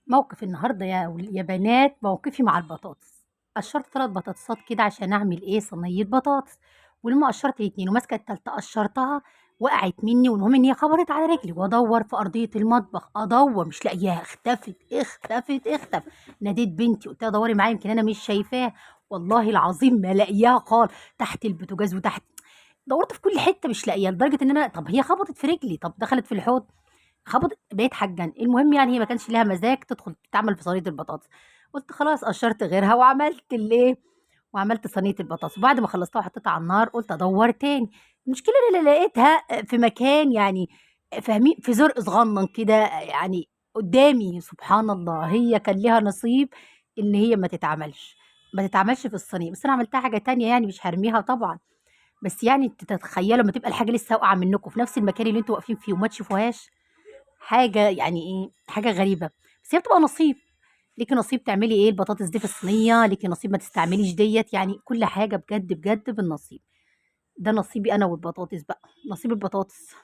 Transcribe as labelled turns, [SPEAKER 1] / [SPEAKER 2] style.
[SPEAKER 1] موقف النهارده يا بنات، موقفي مع البطاطس. قشرت 3 بطاطسات كده عشان اعمل ايه صينيه بطاطس. ولما قشرت الاتنين وماسكه التالتة قشرتها، وقعت مني، والمهم ان هي خبطت على رجلي، وادور في ارضيه المطبخ ادور مش لاقياها، اختفت. ناديت بنتي قلت لها دوري معايا يمكن انا مش شايفاها. والله العظيم ما لاقياها خالص. تحت البوتاجاز وتحت، دورت في كل حته مش لاقياها، لدرجه ان انا طب هي خبطت في رجلي، طب دخلت في الحوض، خبطت بقيت حاجّن. المهم يعني هي ما كانش ليها مزاج تدخل تتعمل في صينية البطاطس. قُلت خلاص قشّرت غيرها وعملت الإيه، وعملت صينية البطاطس. وبعد ما خلّصتها وحطيتها على النار قُلت أدوّر تاني. المشكلة إن أنا لقيتها في مكان يعني فاهمين، في زرق صغنّن كده يعني قدّامي. سبحان الله، هي كان ليها نصيب إن هي ما تتعملش في الصينية، بس أنا عملتها حاجة تانية يعني مش هارميها طبعًا. بس يعني أنتم تتخيّلوا أمّا تبقى الحاجة لسه واقعة منكم في نفس المكان اللي أنتم واقفين فيه وما تشوفوهاش؟ حاجة يعني إيه، حاجة غريبة. بس هي بتبقى نصيب، ليكِ نصيب تعملي إيه، البطاطس دي في الصينية، ليكِ نصيب ما تستعمليش ديّة، يعني كل حاجة بجد، بجد بالنصيب. ده نصيبي أنا والبطاطس بقى، نصيب البطاطس.